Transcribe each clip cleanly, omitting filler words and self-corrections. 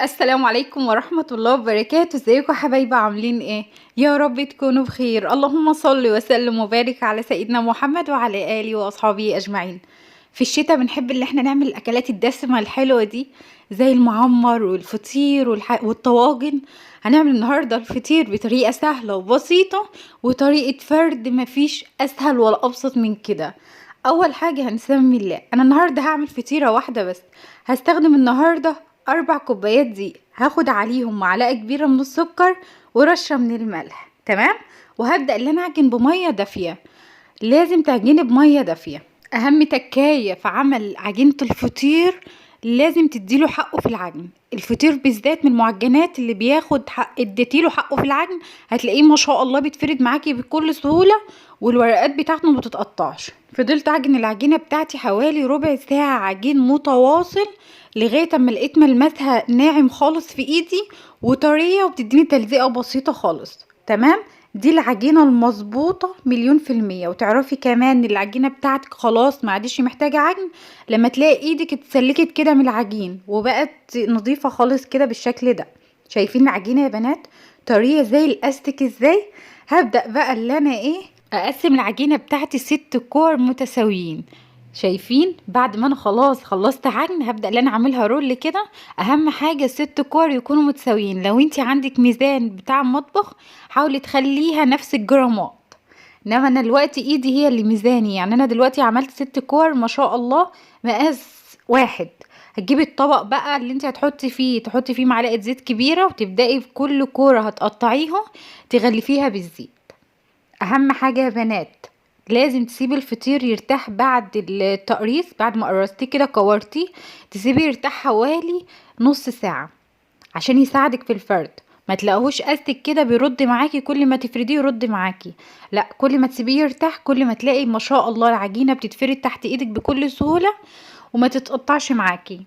السلام عليكم ورحمة الله وبركاته. ازيكم يا حبايبي؟ عاملين ايه؟ يا رب تكونوا بخير. اللهم صل وسلم وبارك على سيدنا محمد وعلى آله وأصحابه أجمعين. في الشتاء بنحب اللي احنا نعمل الأكلات الدسمة الحلوة دي، زي المعمر والفطير والطواجن. هنعمل النهاردة الفطير بطريقة سهلة وبسيطة، وطريقة فرد مفيش أسهل ولا أبسط من كده. أول حاجة هنسمي الله. أنا النهاردة هعمل فطيرة واحدة بس. هستخدم النهاردة 4 كوبايات دقيق، هاخد عليهم معلقة كبيرة من السكر ورشة من الملح. تمام. وهبدأ ان انا اعجن بمية دافية. لازم تعجني بمية دافية. اهم تكاية في عمل عجينة الفطير، لازم تديله حقه في العجن. الفطير بالذات من المعجنات اللي بياخد حق، اديتيله حقه في العجن هتلاقيه ما شاء الله بيتفرد معاكي بكل سهولة، والورقات بتاعته ما بتتقطعش. فضلت اعجن العجينة بتاعتي حوالي ربع ساعة عجين متواصل، لغاية اما لقيت ملمسها ناعم خالص في ايدي وطرية، وبتديني تلزيقة بسيطة خالص. تمام. دي العجينة المظبوطة 100%. وتعرفي كمان ان العجينة بتاعتك خلاص ما عادش محتاجة عجن لما تلاقي ايدك اتسلكت كده من العجين وبقت نظيفة خالص كده بالشكل ده. شايفين العجينة يا بنات طرية زي الاستك ازاي؟ هبدأ بقى اللي انا اقسم العجينة بتاعتي 6 كور متساويين. شايفين؟ بعد ما انا خلاص خلصت عجن هبدأ ان انا اعملها رول كده. اهم حاجة 6 كور يكونوا متساويين. لو انت عندك ميزان بتاع مطبخ حاولي تخليها نفس الجرامات، انما انا دلوقتي ايدي هي اللي ميزاني. يعني انا دلوقتي عملت 6 كور ما شاء الله، مقاس واحد. هتجيبي الطبق بقى اللي انت هتحطي فيه، تحطي فيه معلقة زيت كبيرة، وتبدأي في كل كورة هتقطعيها تغلفيها بالزيت. اهم حاجة يا بنات، لازم تسيبي الفطير يرتاح بعد التقريص. بعد ما قرصتيه كده كورتيه، تسيبيه يرتاح حوالي نص ساعة عشان يساعدك في الفرد. ما تلاقوهوش استك كده بيرد معاكي، كل ما تفرديه يرد معاكي. لا، كل ما تسيبيه يرتاح كل ما تلاقي ما شاء الله العجينة بتتفرد تحت ايدك بكل سهولة وما تتقطعش معاكي.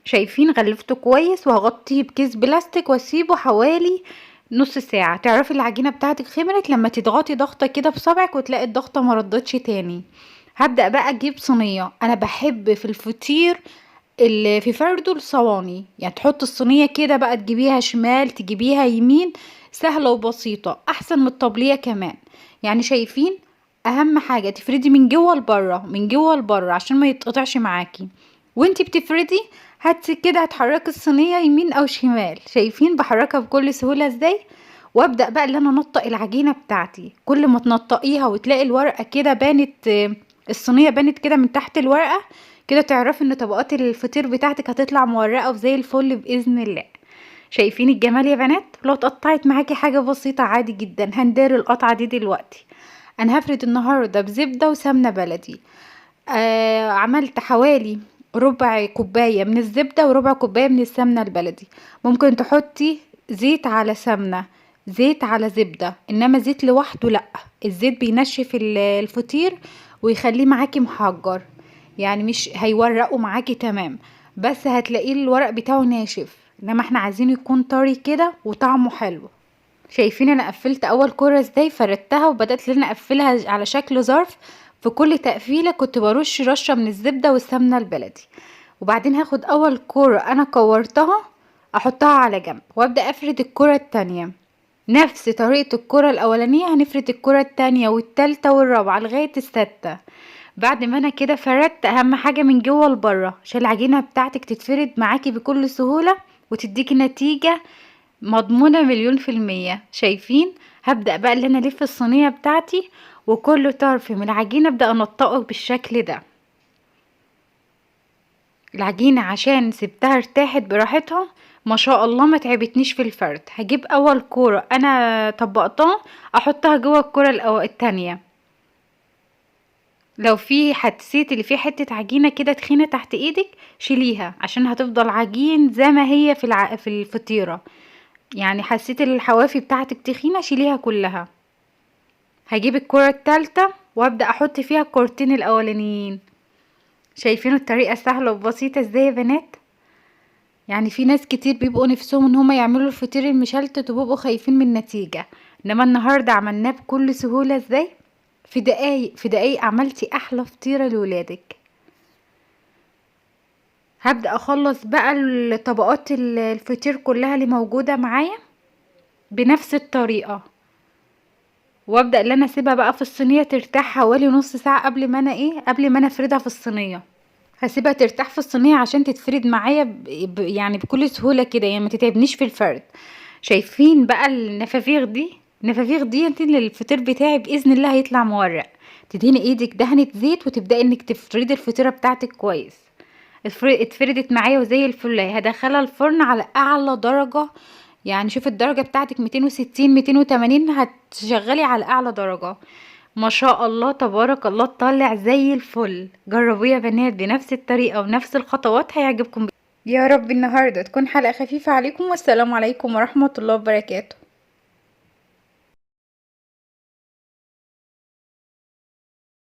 شايفين؟ غلفته كويس وهغطيه بكيس بلاستيك واسيبه حوالي نص ساعة. تعرفي العجينة بتاعتك خمرت لما تضغطي ضغطة كده بصبعك وتلاقي الضغطة ما ردتش تاني. هبدأ بقى اجيب صينية. انا بحب في الفطير اللي في فرده الصواني، يعني تحط الصينية كده بقى، تجيبيها شمال تجيبيها يمين، سهلة وبسيطة احسن من الطبلية كمان. يعني شايفين؟ اهم حاجة تفردي من جوه لبره، من جوه لبره عشان ما يتقطعش معاكي. وانتي بتفردي كده هتحركي الصينية يمين او شمال. شايفين بحركها بكل سهولة ازاي؟ وابدأ بقى اللي انا انطق العجينة بتاعتي. كل ما تنطقيها وتلاقي الورقة كده بانت، الصينية بانت كده من تحت الورقة، كده تعرفي ان طبقات الفطير بتاعتك هتطلع مورقة وزي الفل بإذن الله. شايفين الجمال يا بنات؟ لو اتقطعت معاكي حاجة بسيطة عادي جدا هندار القطعة دي دلوقتي. انا هفرد النهاردة بزبدة وسمنة بلدي. عملت حوالي ربع كوباية من الزبدة وربع كوباية من السمنة البلدي. ممكن تحطي زيت على سمنة، زيت على زبدة، انما زيت لوحده لا. الزيت بينشف الفطير ويخليه معاكي محجر، يعني مش هيورقه معاكي تمام، بس هتلاقيه الورق بتاعه ناشف. انما احنا عايزينه يكون طري كده وطعمه حلو. شايفين انا قفلت اول كرة ازاي؟ فردتها وبدأت ان انا اقفلها على شكل ظرف. في كل تقفيلة كنت برش رشة من الزبدة والسمنة البلدي. وبعدين هاخد اول كرة انا كورتها احطها على جنب، وابدأ افرد الكرة التانية نفس طريقة الكرة الاولانية. هنفرد الكرة التانية والتالتة والرابعة لغاية الستة. بعد ما انا كده فردت، اهم حاجة من جوه لبره عشان العجينة بتاعتك تتفرد معاكي بكل سهولة وتديكي نتيجة مضمونة 1000000%. شايفين؟ هبدأ بقى اللي انا الف الصينية بتاعتي، وكل طرف من العجينة ابدأ انطقه بالشكل ده. العجينة عشان سبتها ارتاحت براحتها ما شاء الله، ما تعبتنيش في الفرد. هجيب اول كورة انا طبقتها احطها جوه الكورة التانية. لو في حسيت اللي فيه حتة عجينة كده تخينة تحت ايدك شيليها، عشان هتفضل عجين زي ما هي في الفطيرة. يعني حسيت الحوافي بتاعتك تخينة شيليها كلها. هجيب الكرة التالتة وابدأ احط فيها الكورتين الاولانيين. شايفين الطريقة سهلة وبسيطة ازاي يا بنات؟ يعني في ناس كتير بيبقوا نفسهم ان هما يعملوا الفطير المشلتت وبيبقوا خايفين من النتيجة، انما النهاردة عملناه بكل سهولة ازاي؟ في دقايق، في دقايق عملتي احلى فطيرة لولادك. هبدأ اخلص بقى الطبقات الفطير كلها اللي موجودة معايا بنفس الطريقة، وابدأ ان انا اسيبها بقى في الصينية ترتاح حوالي نص ساعة قبل ما انا افردها في الصينية. هسيبها ترتاح في الصينية عشان تتفرد معايا يعني بكل سهولة كده، يعني ما تتعبنيش في الفرد. شايفين بقى النفافيخ دي انت اللي الفطير بتاعي باذن الله هيطلع مورق. تدهني ايدك دهنة زيت وتبدأي انك تفردي الفطيرة بتاعتك كويس. اتفردت معايا وزي الفل. هدخلها الفرن على اعلى درجة، يعني شوف الدرجة بتاعتك 260 280 هتشغلي على اعلى درجة. ما شاء الله تبارك الله طالع زي الفل. جربوه يا بنات بنفس الطريقة ونفس الخطوات هيعجبكم. يا رب النهاردة تكون حلقة خفيفة عليكم، والسلام عليكم ورحمة الله وبركاته.